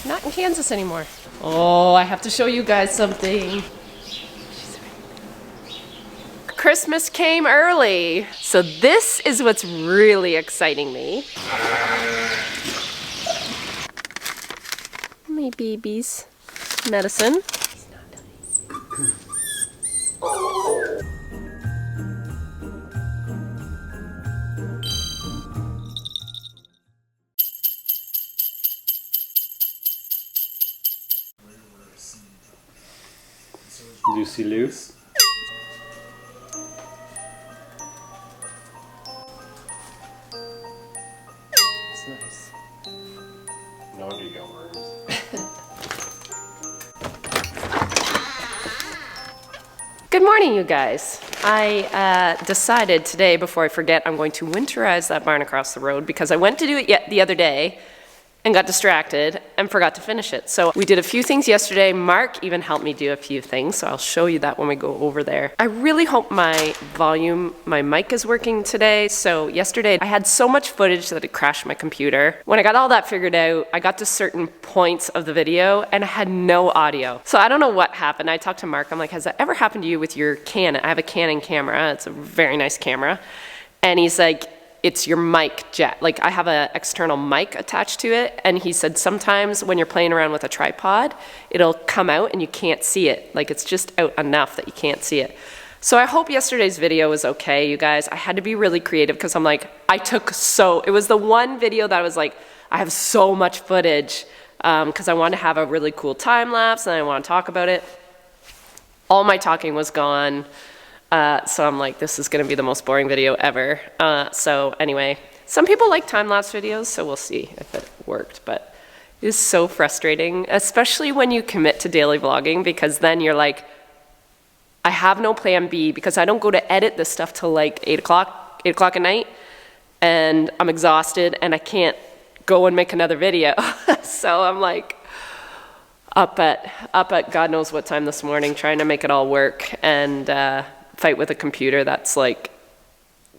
Not in Kansas anymore. Oh, I have to show you guys something. Christmas came early. So this is what's really exciting me. My baby's medicine. Lucy loose. It's nice. No wonder you got worms. Good morning, you guys. I decided today, before I forget, I'm going to winterize that barn across the road because I went to do it the other day and got distracted and forgot to finish it. So we did a few things yesterday. Mark even helped me do a few things, so I'll show you that when we go over there. I really hope my mic is working today. So yesterday I had so much footage that it crashed my computer. When I got all that figured out, I got to certain points of the video and I had no audio. So I don't know what happened. I talked to Mark, I'm like, has that ever happened to you with your Canon? I have a Canon camera, it's a very nice camera. And he's like, it's your mic jack. Like I have an external mic attached to it, and he said sometimes when you're playing around with a tripod, it'll come out and you can't see it. Like it's just out enough that you can't see it. So I hope yesterday's video was okay, you guys. I had to be really creative because I'm like, it was the one video that I was like, I have so much footage because I want to have a really cool time lapse and I want to talk about it. All my talking was gone. So I'm like, this is going to be the most boring video ever. So anyway, some people like time-lapse videos, so we'll see if it worked. But it is so frustrating, especially when you commit to daily vlogging, because then you're like, I have no plan B because I don't go to edit this stuff till like 8 o'clock at night, and I'm exhausted and I can't go and make another video. So I'm like up at God knows what time this morning trying to make it all work and fight with a computer that's like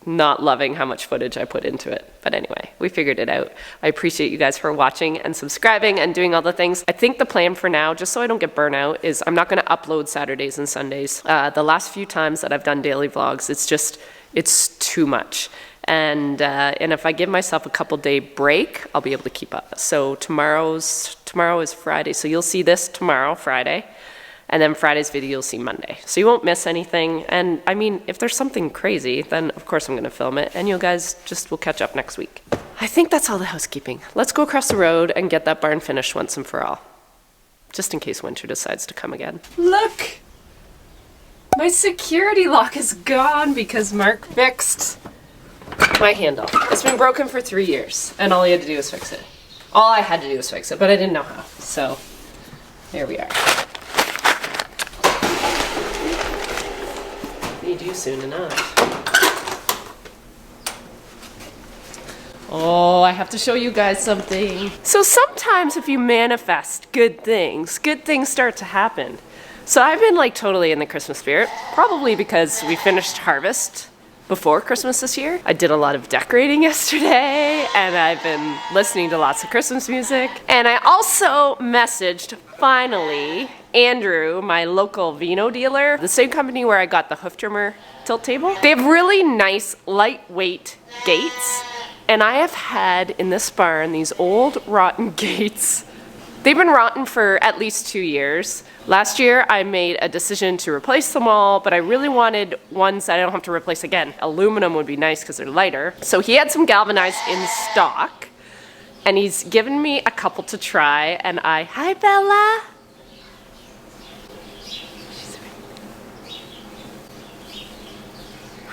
not loving how much footage I put into it. But anyway, we figured it out. I appreciate you guys for watching and subscribing and doing all the things. I think the plan for now, just so I don't get burnt out, is I'm not going to upload Saturdays and Sundays. The last few times that I've done daily vlogs, it's too much. And if I give myself a couple day break, I'll be able to keep up. So tomorrow is Friday, so you'll see this tomorrow, Friday. And then Friday's video you'll see Monday. So you won't miss anything. And I mean, if there's something crazy, then of course I'm gonna film it and you guys will catch up next week. I think that's all the housekeeping. Let's go across the road and get that barn finished once and for all. Just in case winter decides to come again. Look! My security lock is gone because Mark fixed my handle. It's been broken for 3 years and all he had to do was fix it. All I had to do was fix it, but I didn't know how. So, here we are. Need you soon enough. Oh, I have to show you guys something. So sometimes if you manifest good things start to happen. So I've been like totally in the Christmas spirit, probably because we finished harvest before Christmas this year. I did a lot of decorating yesterday and I've been listening to lots of Christmas music. And I also messaged, finally, Andrew, my local vino dealer, the same company where I got the hoof trimmer tilt table. They have really nice lightweight gates, and I have had in this barn these old rotten gates. They've been rotten for at least 2 years. Last year I made a decision to replace them all, but I really wanted ones that I don't have to replace again. Aluminum would be nice because they're lighter. So he had some galvanized in stock, and he's given me a couple to try, and hi Bella!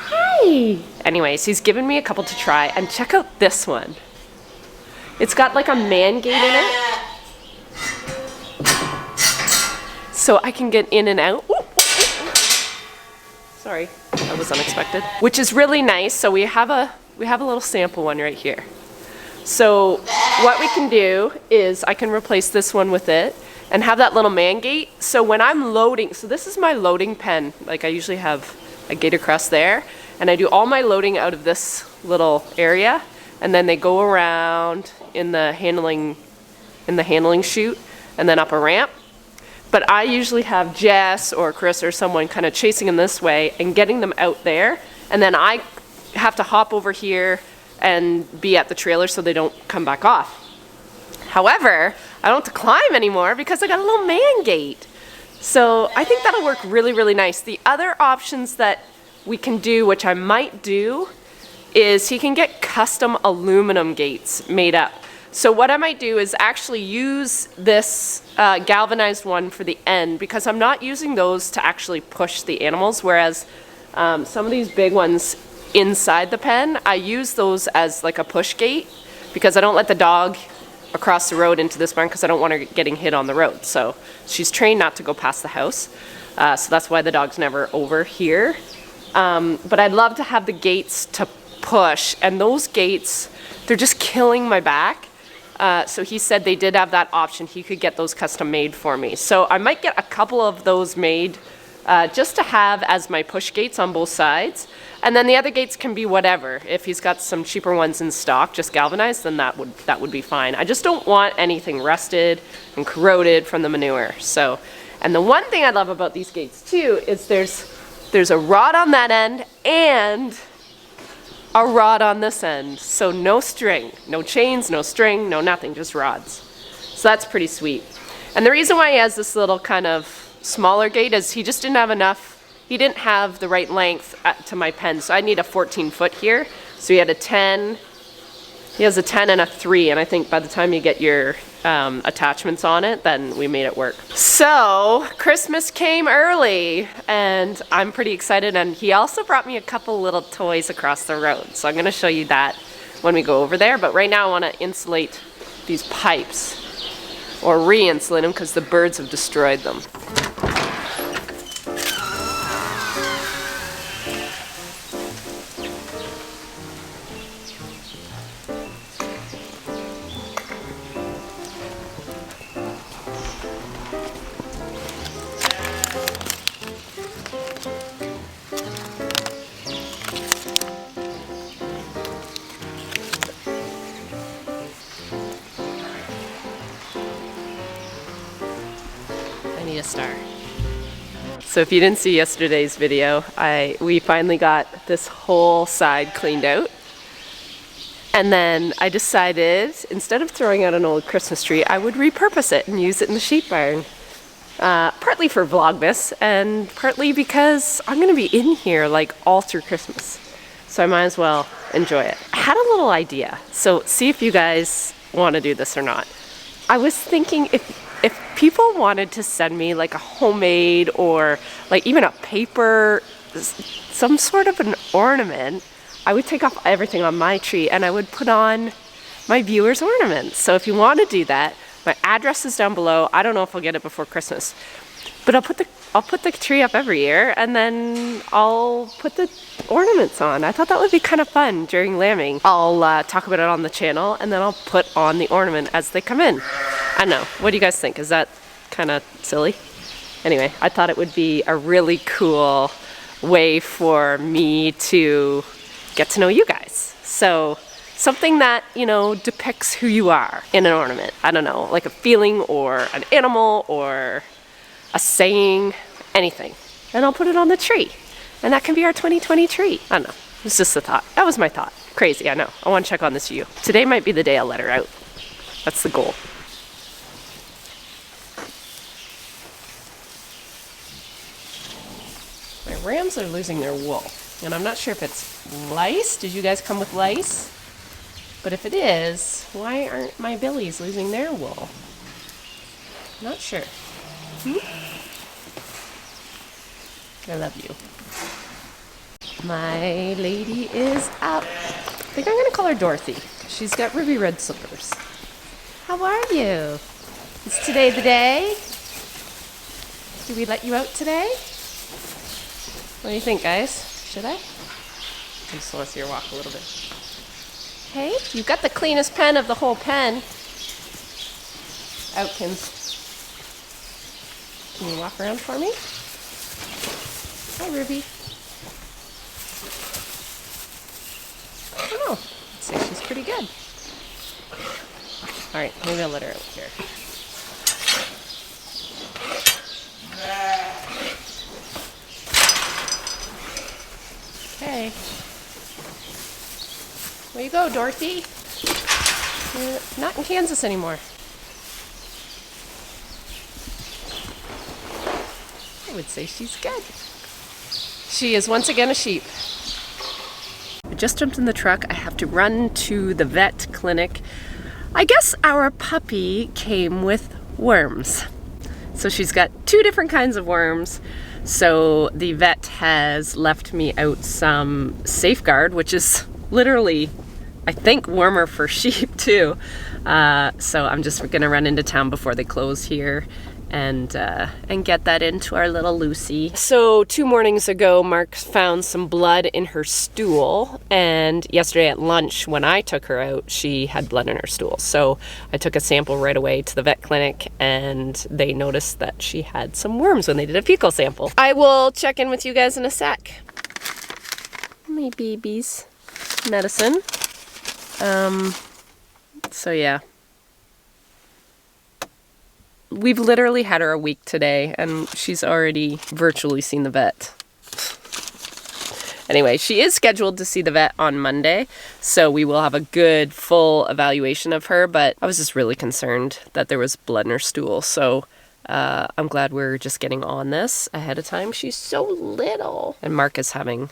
Hi! Anyways, he's given me a couple to try, and check out this one. It's got like a man gate in it. So I can get in and out. Sorry, that was unexpected. Which is really nice. So we have a little sample one right here. So what we can do is I can replace this one with it and have that little man gate. So when I'm loading, so this is my loading pen. Like I usually have a gate across there, and I do all my loading out of this little area, and then they go around in the handling in the handling chute and then up a ramp. But I usually have Jess or Chris or someone kind of chasing them this way and getting them out there. And then I have to hop over here and be at the trailer so they don't come back off. However, I don't have to climb anymore because I got a little man gate. So I think that'll work really, really nice. The other options that we can do, which I might do, is he can get custom aluminum gates made up. So what I might do is actually use this galvanized one for the end, because I'm not using those to actually push the animals, whereas some of these big ones inside the pen, I use those as like a push gate, because I don't let the dog across the road into this barn because I don't want her getting hit on the road. So she's trained not to go past the house. So that's why the dog's never over here. But I'd love to have the gates to push, and those gates, they're just killing my back. So he said they did have that option. He could get those custom made for me. So I might get a couple of those made just to have as my push gates on both sides. And then the other gates can be whatever. If he's got some cheaper ones in stock, just galvanized, then that would be fine. I just don't want anything rusted and corroded from the manure. So, and the one thing I love about these gates too is there's a rod on that end and a rod on this end. So no string, no chains, no string, no nothing, just rods. So that's pretty sweet. And the reason why he has this little kind of smaller gate is he just didn't have enough. He didn't have the right length to my pen, so I need a 14-foot here. So he had a 10, he has a 10 and a 3, and I think by the time you get your attachments on it, then we made it work. So Christmas came early, and I'm pretty excited, and he also brought me a couple little toys across the road. So I'm gonna show you that when we go over there, but right now I wanna insulate these pipes, or re-insulate them because the birds have destroyed them. A star. So if you didn't see yesterday's video, we finally got this whole side cleaned out, and then I decided instead of throwing out an old Christmas tree, I would repurpose it and use it in the sheep barn, partly for Vlogmas and partly because I'm gonna be in here like all through Christmas, so I might as well enjoy it. I had a little idea, so see if you guys want to do this or not. I was thinking if people wanted to send me like a homemade or like even a paper, some sort of an ornament, I would take off everything on my tree and I would put on my viewers' ornaments. So if you want to do that, my address is down below. I don't know if I'll get it before Christmas, but I'll put the tree up every year and then I'll put the ornaments on. I thought that would be kind of fun during lambing. I'll talk about it on the channel and then I'll put on the ornament as they come in. I don't know. What do you guys think? Is that kind of silly? Anyway, I thought it would be a really cool way for me to get to know you guys. So something that, you know, depicts who you are in an ornament. I don't know, like a feeling or an animal or a saying, anything. And I'll put it on the tree. And that can be our 2020 tree. I don't know. It's just a thought. That was my thought. Crazy, I know. I want to check on this view. Today might be the day I'll let her out. That's the goal. My rams are losing their wool. And I'm not sure if it's lice. Did you guys come with lice? But if it is, why aren't my billies losing their wool? Not sure. I love you. My lady is up. I think I'm gonna call her Dorothy. She's got ruby red slippers. How are you? Is today the day? Did we let you out today? What do you think, guys? Should I? I just want to see her walk a little bit. Hey, you've got the cleanest pen of the whole pen. Outkins. Can you walk around for me? Hi, Ruby. Oh, I'd say she's pretty good. All right, maybe I'll let her out here. Okay. Where you go, Dorothy? You're not in Kansas anymore. I would say she's good. She is once again a sheep. I just jumped in the truck. I have to run to the vet clinic. I guess our puppy came with worms. So she's got 2 different kinds of worms. So the vet has left me out some Safeguard, which is literally, I think, warmer for sheep too. So I'm just gonna run into town before they close here and get that into our little Lucy. So 2 mornings ago, Mark found some blood in her stool, and yesterday at lunch when I took her out, she had blood in her stool. So I took a sample right away to the vet clinic, and they noticed that she had some worms when they did a fecal sample. I will check in with you guys in a sec. My baby's medicine. So yeah. We've literally had her a week today, and she's already virtually seen the vet. Anyway, she is scheduled to see the vet on Monday, so we will have a good full evaluation of her, but I was just really concerned that there was blood in her stool, so I'm glad we're just getting on this ahead of time. She's so little. And Mark is having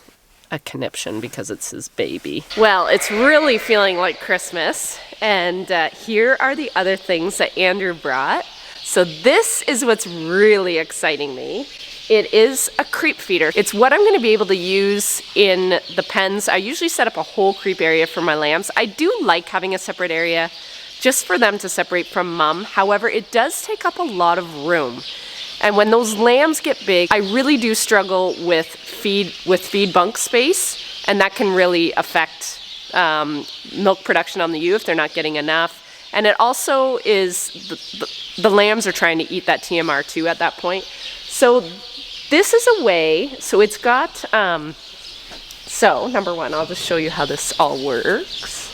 a conniption because it's his baby. Well, it's really feeling like Christmas, and here are the other things that Andrew brought. So this is what's really exciting me. It is a creep feeder. It's what I'm going to be able to use in the pens. I usually set up a whole creep area for my lambs. I do like having a separate area just for them to separate from mom. However, it does take up a lot of room. And when those lambs get big, I really do struggle with feed bunk space, and that can really affect milk production on the ewe if they're not getting enough. And it also is, the lambs are trying to eat that TMR too at that point. So this is a way, so it's got, so number one, I'll just show you how this all works.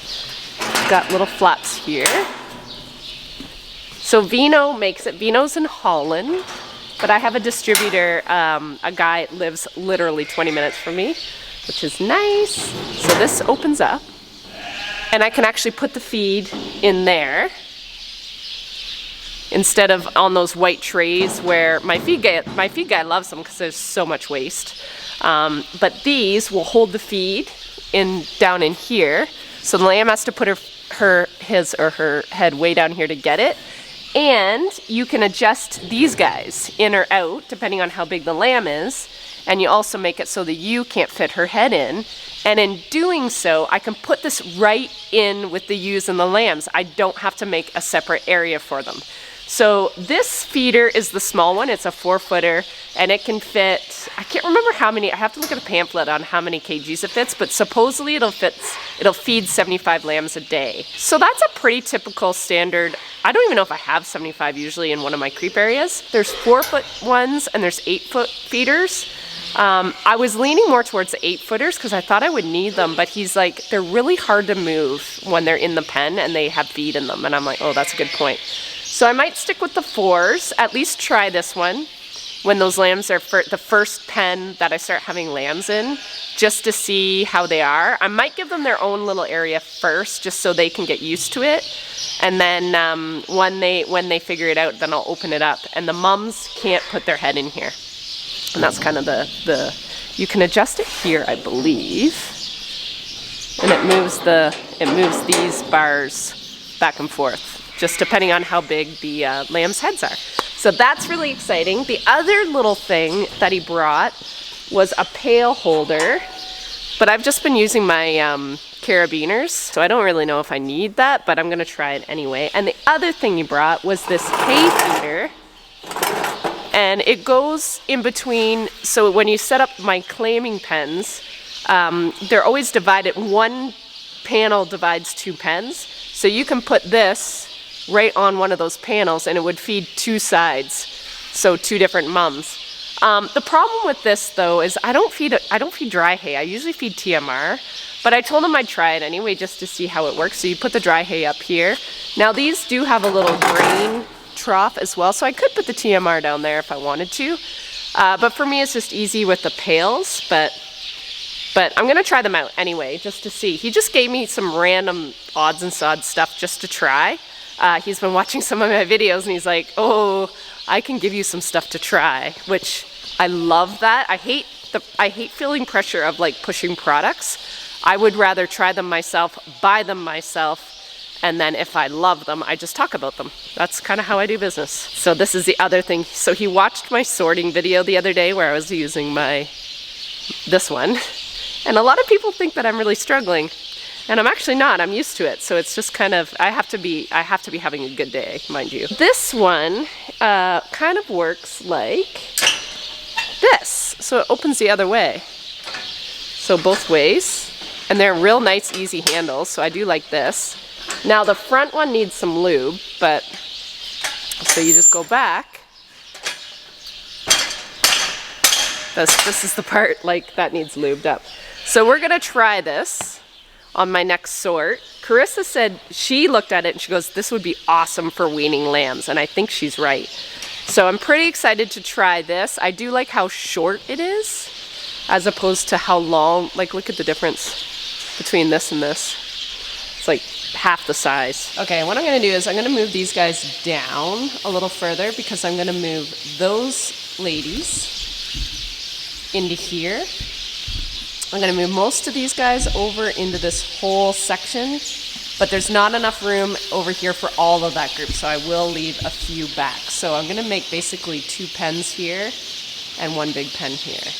Got little flaps here. So Vino makes it. Vino's in Holland, but I have a distributor, a guy lives literally 20 minutes from me, which is nice. So this opens up, and I can actually put the feed in there instead of on those white trays where my feed guy loves them because there's so much waste. But these will hold the feed down in here. So the lamb has to put his or her head way down here to get it. And you can adjust these guys in or out depending on how big the lamb is. And you also make it so the ewe can't fit her head in. And in doing so, I can put this right in with the ewes and the lambs. I don't have to make a separate area for them. So this feeder is the small one. It's a 4-footer, and it can fit, I can't remember how many, I have to look at a pamphlet on how many kgs it fits, but supposedly it'll feed 75 lambs a day. So that's a pretty typical standard. I don't even know if I have 75 usually in one of my creep areas. There's 4-foot ones and there's 8-foot feeders. I was leaning more towards the 8-footers because I thought I would need them, but he's like, they're really hard to move when they're in the pen and they have feed in them. And I'm like, oh, that's a good point. So I might stick with the 4s, at least try this one when those lambs are the first pen that I start having lambs in, just to see how they are. I might give them their own little area first, just so they can get used to it. And then when they figure it out, then I'll open it up. And the mums can't put their head in here. And that's kind of you can adjust it here, I believe. And it moves these bars back and forth, just depending on how big the lamb's heads are. So that's really exciting. The other little thing that he brought was a pail holder, but I've just been using my carabiners, so I don't really know if I need that, but I'm gonna try it anyway. And the other thing he brought was this hay feeder, and it goes in between. So when you set up my claiming pens, they're always divided. One panel divides 2 pens, so you can put this right on one of those panels and it would feed 2 sides, so 2 different mums. The problem with this though is I don't feed dry hay. I usually feed TMR, But I told him I'd try it anyway just to see how it works. So you put the dry hay up here. Now these do have a little grain trough as well, so I could put the TMR down there if I wanted to. But for me, it's just easy with the pails, but I'm gonna try them out anyway, just to see. He just gave me some random odds and sods stuff just to try. He's been watching some of my videos and he's like, oh, I can give you some stuff to try, which I love that. I hate feeling pressure of like pushing products. I would rather try them myself, buy them myself, and then if I love them, I just talk about them. That's kind of how I do business. So this is the other thing. So he watched my sorting video the other day where I was using this one. And a lot of people think that I'm really struggling. And I'm actually not, I'm used to it. So it's just kind of, I have to be having a good day, mind you. This one kind of works like this. So it opens the other way. So both ways. And they're real nice, easy handles. So I do like this. Now the front one needs some lube, but, so you just go back. This is the part, like, that needs lubed up. So we're gonna try this on my next sort. Carissa said, she looked at it and she goes, this would be awesome for weaning lambs, and I think she's right. So I'm pretty excited to try this. I do like how short it is, as opposed to how long, like look at the difference between this and this. It's like half the size. Okay, what I'm gonna do is I'm gonna move these guys down a little further because I'm gonna move those ladies into here. I'm gonna move most of these guys over into this whole section, but there's not enough room over here for all of that group, so I will leave a few back. So I'm gonna make basically 2 pens here and 1 big pen here.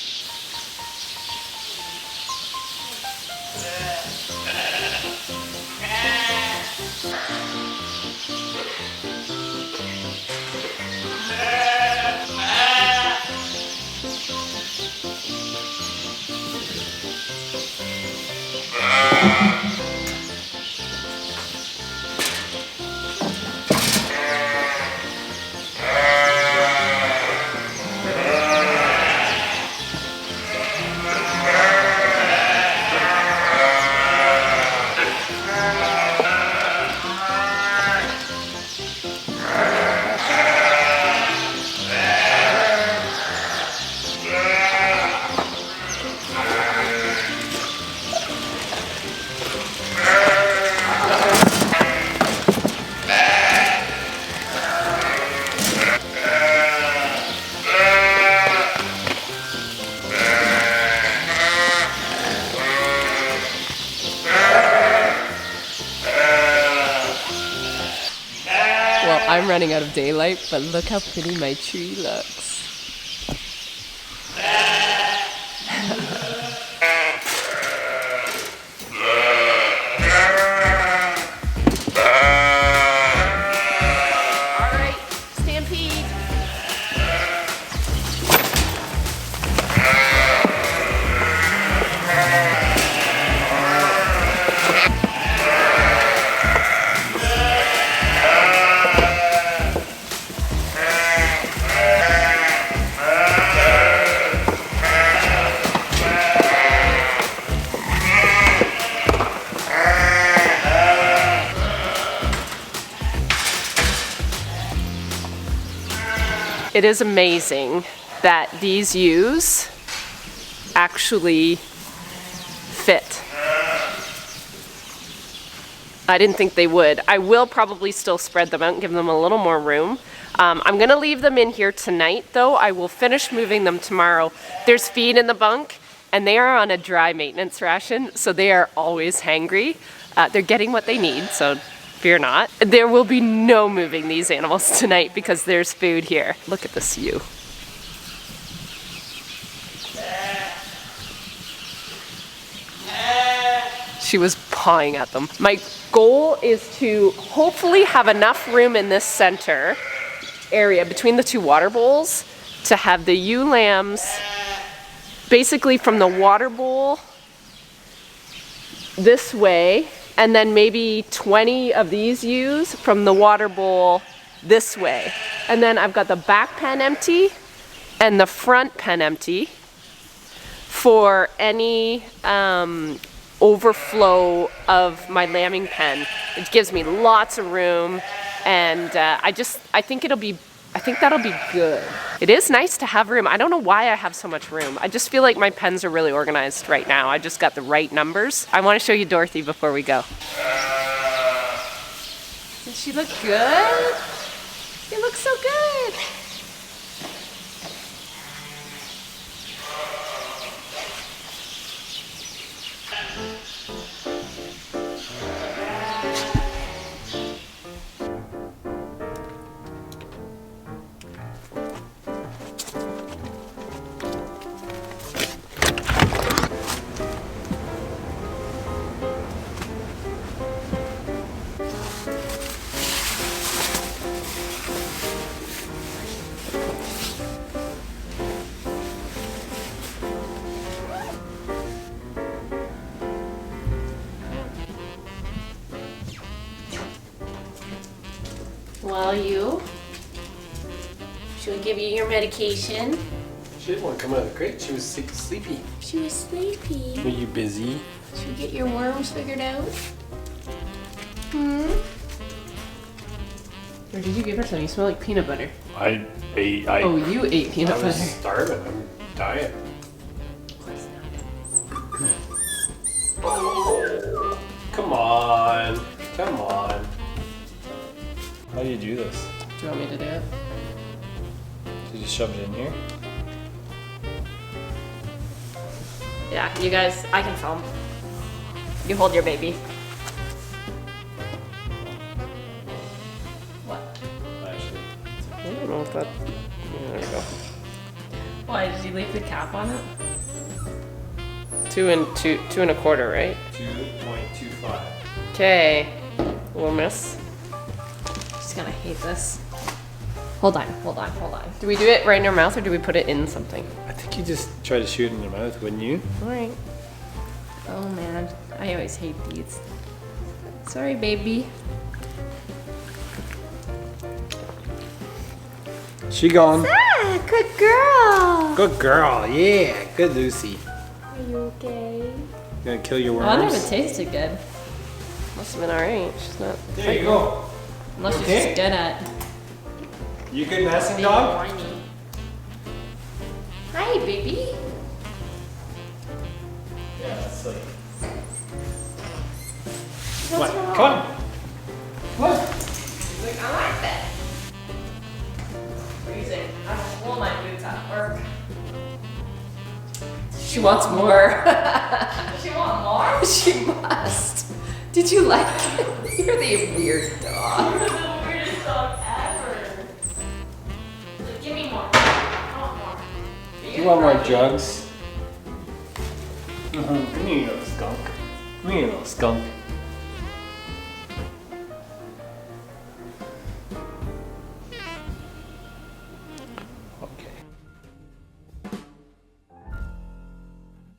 I'm running out of daylight, but look how pretty my tree looks. Alright, stampede. It is amazing that these ewes actually fit. I didn't think they would. I will probably still spread them out and give them a little more room. I'm gonna leave them in here tonight though. I will finish moving them tomorrow. There's feed in the bunk and they are on a dry maintenance ration, so they are always hangry. They're getting what they need, so fear not. There will be no moving these animals tonight because there's food here. Look at this ewe. She was pawing at them. My goal is to hopefully have enough room in this center area between the 2 water bowls to have the ewe lambs basically from the water bowl this way, and then maybe 20 of these ewes from the water bowl this way. And then I've got the back pen empty and the front pen empty for any overflow of my lambing pen. It gives me lots of room, and I think that'll be good. It is nice to have room. I don't know why I have so much room. I just feel like my pens are really organized right now. I just got the right numbers. I want to show you Dorothy before we go. Does she look good? She looks so good. Well, should we give you your medication? She didn't want to come out of the crate. She was sleepy. She was sleepy. Were you busy? Should we get your worms figured out? Or did you give her some? You smell like peanut butter. I ate. Oh, you ate peanut I was butter. starving. I'm dying. Come on. Come on. How do you do this? Do you want me to do it? Did you shove it in here? Yeah, you guys, I can film. You hold your baby. What? Actually. I don't know if that... Yeah, there we go. Why, did you leave the cap on it? 2 1/4, right? 2.25. Okay. Little miss. She's gonna hate this. Hold on. Do we do it right in her mouth or do we put it in something? I think you just try to shoot it in your mouth, wouldn't you? Alright. Oh man, I always hate these. Sorry, baby. She gone. Ah, good girl. Good girl. Yeah. Good Lucy. Are you okay? You gonna kill your Well, I worms? never tasted good. Must have been alright. She's not. There you go. Unless she's Okay. just good at. You good messing being dog? whiny. Hi, baby. Yeah, that's like. What's wrong? Come on. What? Like, I like that. Freezing. I don't pull my boots at work. She wants more. Does she want more? She must. Did you like it? You're the weird dog. You're the weirdest dog ever. Like, give me more. I want more. You want more drugs? Come here, you little skunk. Come here, you little skunk.